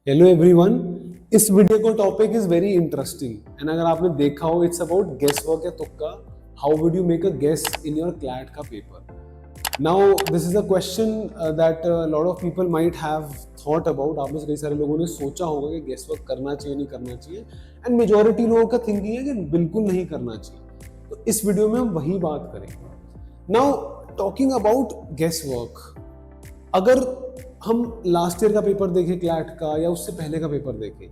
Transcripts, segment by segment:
Hello everyone. इस video का topic is very interesting and अगर आपने देखा हो इट्स अबाउट गेस वर्क या तुक्का। How would you make a guess in your CLAT का पेपर। Now this is a question that lot of people might have thought about. आप में से कई सारे लोगों ने सोचा होगा कि गेस वर्क करना चाहिए नहीं करना चाहिए, एंड मेजोरिटी लोगों का थिंकिंग है कि बिल्कुल नहीं करना चाहिए। तो इस वीडियो में हम वही बात करेंगे। Now talking about guess work, अगर हम लास्ट ईयर का पेपर देखें क्लैट का या उससे पहले का पेपर देखें,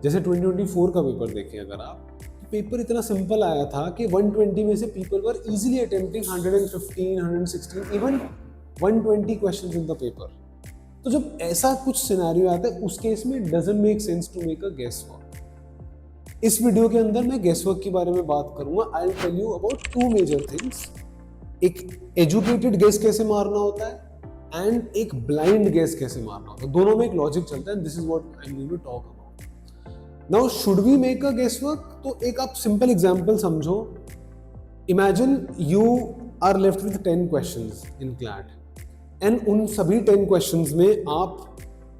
जैसे 2024 का पेपर देखें, अगर आप पेपर इतना सिंपल आया था कि 120 में से people were easily attempting 115, 116, even 120 questions in the paper. तो जब ऐसा कुछ सिनेरियो आता है उस केस में doesn't make sense to make a guess work. इस वीडियो के अंदर मैं गेस वर्क के बारे में बात करूंगा। I will tell you about two major things. एक एजुकेटेड गेस कैसे मारना होता है एंड एक ब्लाइंड गेस कैसे मारना होता है। दोनों में एक लॉजिक चलता है। This is what I am going to talk about. Now should we make a guess work, तो एक आप सिंपल एग्जांपल समझो। Imagine you are left with 10 questions in CLAT and उन सभी 10 क्वेश्चंस में आप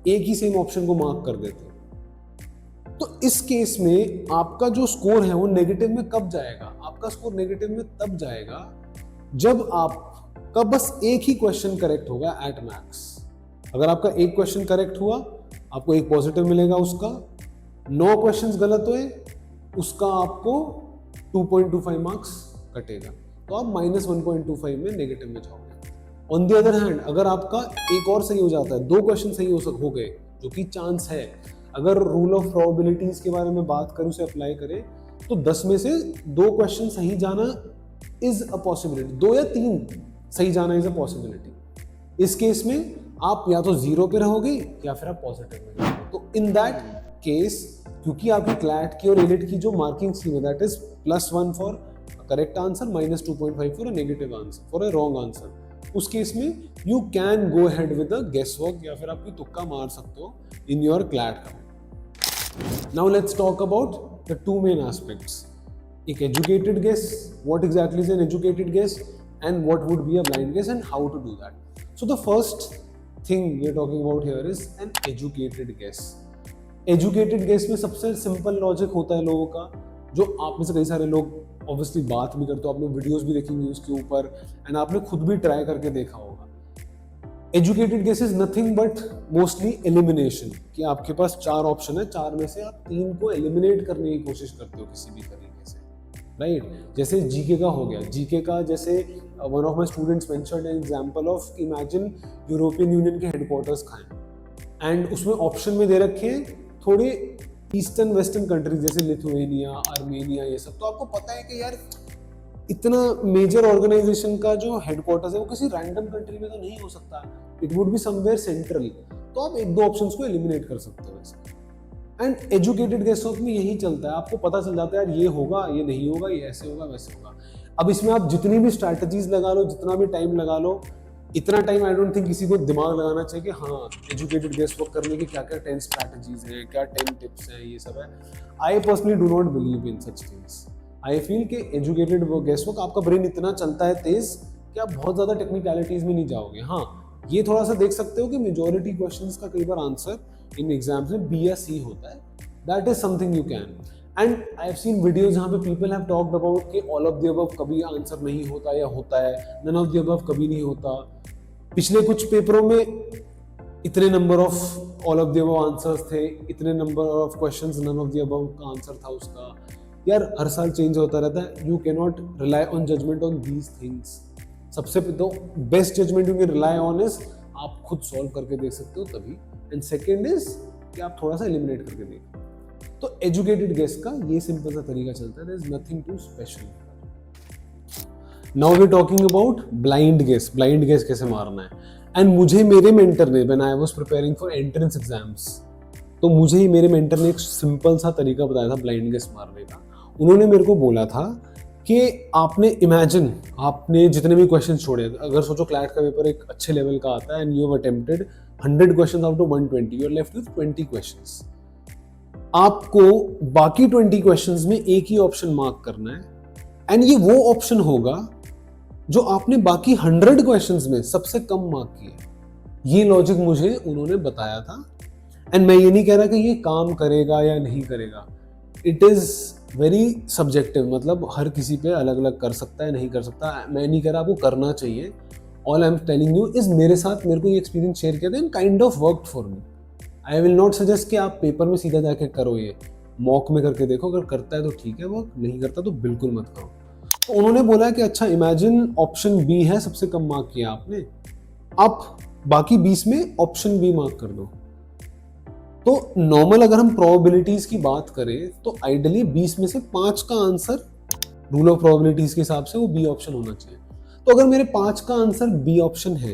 एक ही सेम ऑप्शन को मार्क कर देते हो। तो इस केस में आपका जो स्कोर है वो नेगेटिव में कब जाएगा? आपका स्कोर नेगेटिव में तब जाएगा जब आपका बस एक ही क्वेश्चन करेक्ट होगा एट मैक्स। अगर आपका एक क्वेश्चन करेक्ट हुआ आपको एक पॉजिटिव मिलेगा, उसका 9 क्वेश्चंस गलत हुए उसका आपको 2.25 मार्क्स कटेगा, तो आप -1.25 में नेगेटिव में जाओगे। ऑन द अदर हैंड, अगर आपका एक और सही हो जाता है, 2 क्वेश्चन सही हो गए, जो कि चांस है, अगर रूल ऑफ प्रोबेबिलिटीज के बारे में बात करें, उसे अप्लाई करें, तो 10 में से 2 क्वेश्चन सही जाना इज अ पॉसिबिलिटी, 2 या 3 सही जाना इज अ पॉसिबिलिटी। इस केस में आप या तो 0 पे रहोगे या फिर आप पॉजिटिव में रहोगे। तो इन दैट केस, क्योंकि आपकी क्लैट की और एलिट की जो मार्किंग स्कीम है that is +1 for correct answer, -2.5 for a negative answer, for a wrong answer, उस केस में you can go ahead with a guess work या फिर आपकी तुक्का मार सकते हो इन योर क्लैट का। Now let's talk about the two main aspects. एक educated guess, what exactly is an educated guess, and what would be a blind guess and how to do that. So the first thing we are talking about here is an educated guess. Educated guess में सबसे simple logic होता है लोगों का, जो आप में से कई सारे लोग ऑब्वियसली बात भी करते हो, आपने वीडियोस भी देखेंगे उसके ऊपर एंड आपने खुद भी ट्राई करके देखा होगा। Educated guess is nothing but mostly elimination, कि आपके पास 4 ऑप्शन है, 4 में से आप 3 को एलिमिनेट करने की कोशिश करते हो किसी भी तरीके से, राइट? जैसे जीके का हो गया, जीके का जैसे one of my students mentioned an example of, imagine European union के हेडक्वार्टर्स कहाँ हैं एंड उसमें ऑप्शन में दे रखे हैं थोड़े ईस्टर्न वेस्टर्न कंट्रीज जैसे लिथुआनिया, आर्मेनिया, ये सब। तो आपको पता है कि यार इतना मेजर ऑर्गेनाइजेशन का जो हेडक्वार्टर्स है वो किसी रैंडम कंट्री में तो नहीं हो सकता, it would be somewhere central. तो आप 1-2 ऑप्शंस को एलिमिनेट कर सकते हो वैसे। एंड एजुकेटेड गेस वर्क में यही चलता है, आपको पता चल जाता है यार ये होगा, ये नहीं होगा, ये ऐसे होगा, वैसे होगा। अब इसमें आप जितनी भी स्ट्रैटेजीज लगा लो, जितना भी टाइम लगा लो, इतना टाइम आई डोंट थिंक किसी को दिमाग लगाना चाहिए कि हाँ एजुकेटेड गेस वर्क करने की क्या क्या 10 स्ट्रैटेजीज हैं, क्या 10 टिप्स हैं, ये सब है। I personally do not believe in such things. I feel कि एजुकेटेड गेस वर्क, आपका ब्रेन इतना चलता है तेज कि आप बहुत ज्यादा टेक्निकलिटीज में नहीं जाओगे। हाँ, ये थोड़ा सा देख सकते हो कि मेजोरिटी क्वेश्चंस का कई बार आंसर इन एग्जाम्स में बी या सी होता है, that is something you can. And I have seen videos जहाँ पे पीपल हैव टॉक्ड अबाउट कि ऑल ऑफ द अबव कभी आंसर नहीं होता या होता है, नन ऑफ द अबव कभी नहीं होता। पिछले कुछ पेपरों में इतने number of all of the above answers थे, इतने number of questions none of the above का आंसर था उसका। यार हर साल चेंज होता रहता है, you can not rely on judgement on these things. सबसे तो best judgement you can rely on is आप खुद सॉल्व करके देख सकते हो तभी, एंड सेकेंड इज कि आप थोड़ा सा एलिमिनेट करके देखो। तो एजुकेटेड गेस का ये सिंपल सा तरीका चलता है, there is nothing too special. Now we are talking about blind guess. Blind guess कैसे मारना है, एंड मुझे मेरे मेंटर ने, when I was preparing for entrance exams, तो मुझे ही मेरे मेंटर ने एक सिंपल सा तरीका बताया था ब्लाइंड गेस मारने का। उन्होंने मेरे को बोला था कि आपने इमेजिन, आपने जितने भी क्वेश्चन छोड़े, अगर सोचो क्लैट का पेपर एक अच्छे लेवल का आता है and you have attempted 100 questions out of 120, you are left with 20 questions. आपको बाकी 20 क्वेश्चंस में एक ही ऑप्शन मार्क करना है, एंड ये वो ऑप्शन होगा जो आपने बाकी 100 क्वेश्चंस में सबसे कम मार्क किए। ये लॉजिक मुझे उन्होंने बताया था, एंड मैं ये नहीं कह रहा कि ये काम करेगा या नहीं करेगा, इट इज़ वेरी सब्जेक्टिव, मतलब हर किसी पे अलग अलग कर सकता है, नहीं कर सकता। मैं नहीं कह रहा आपको करना चाहिए। All I am telling you is मेरे साथ मेरे को ये एक्सपीरियंस शेयर किया था and kind of worked for me. I will not suggest कि आप पेपर में सीधा जाके करो, ये मॉक में करके देखो, अगर करता है तो ठीक है, वर्क नहीं करता तो बिल्कुल मत करो। तो उन्होंने बोला कि अच्छा इमेजिन ऑप्शन बी है, सबसे कम मार्क किया आपने, आप बाकी 20 में ऑप्शन बी मार्क कर दो। तो नॉर्मल अगर हम प्रोबेबिलिटीज की बात करें तो आइडियली 20 में से 5 का आंसर रूल ऑफ प्रोबेबिलिटीज के हिसाब से वो बी ऑप्शन होना चाहिए। तो अगर मेरे 5 का आंसर बी ऑप्शन है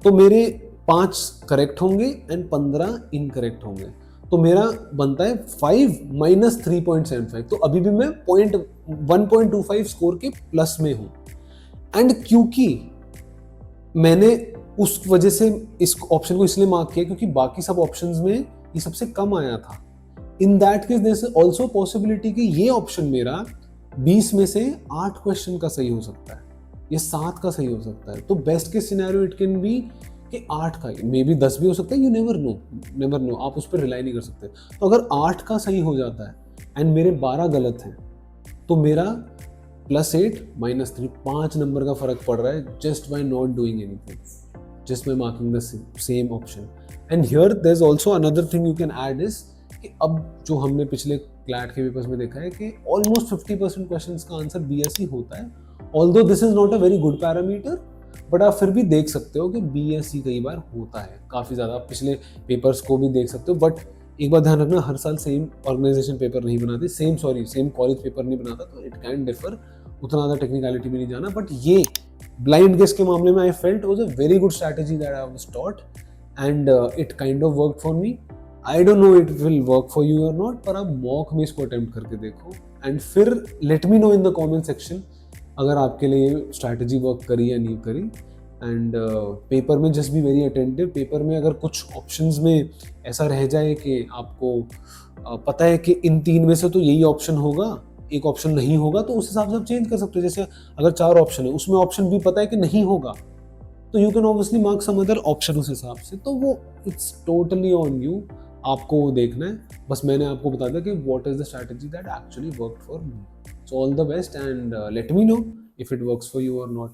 तो मेरे 5 करेक्ट होंगे एंड 15 इनकरेक्ट होंगे। तो मेरा बनता है 5 माइनस 3.75। तो अभी भी मैं 1.25 स्कोर के प्लस में हूं। एंड क्योंकि मैंने उस वजह से इस ऑप्शन को इसलिए मार्क किया क्योंकि बाकी सब ऑप्शंस में ये सबसे कम आया था। In that case there is also possibility कि ये ऑप्शन मेरा 20 में से 8 क्वेश्चन का सही हो सकता है, ये 7 का सही हो सकता है। तो best case scenario it can be कि 8 का, मे बी 10 भी हो सकता है, यू नेवर नो, आप उस पर रिलाई नहीं कर सकते। तो अगर 8 का सही हो जाता है एंड मेरे 12 गलत हैं तो मेरा +8 -3 5 नंबर का फर्क पड़ रहा है just by not doing anything, just by marking the same option. And here there is also another thing you can add is कि अब जो हमने पिछले क्लैट के पेपर्स में देखा है कि ऑलमोस्ट 50% क्वेश्चंस का आंसर बीएससी होता है। Although this is not a very good parameter, but आप फिर भी देख सकते हो कि बीएससी कई बार होता है काफ़ी ज़्यादा। आप पिछले पेपर्स को भी देख सकते हो, बट एक बार ध्यान रखना, हर साल सेम ऑर्गेनाइजेशन पेपर नहीं बनाते, सेम कॉलेज पेपर नहीं बनाता, तो इट कैन डिफर, उतना ज़्यादा टेक्निकलिटी में नहीं जाना। बट ये ब्लाइंड गेस के मामले में I felt was a very good strategy that I was taught and it kind of work for me. I don't know it will work for you और नॉट, पर आप मॉक में इसको attempt करके देखो एंड फिर let me know in the comment section अगर आपके लिए स्ट्रैटेजी वर्क करी या नहीं करी। एंड पेपर में just be very attentive. Paper में अगर कुछ ऑप्शंस में ऐसा रह जाए कि आपको पता है कि इन 3 में से तो यही ऑप्शन होगा, एक ऑप्शन नहीं होगा, तो उस हिसाब से आप चेंज कर सकते हो। जैसे अगर 4 ऑप्शन है, उसमें ऑप्शन भी पता है कि नहीं होगा, तो you can obviously mark some other option उस हिसाब से। तो वो इट्स टोटली ऑन यू, आपको वो देखना है। बस मैंने आपको बता दिया कि what is the strategy that actually worked for me. So all the best and let me know if it works for you और नॉट।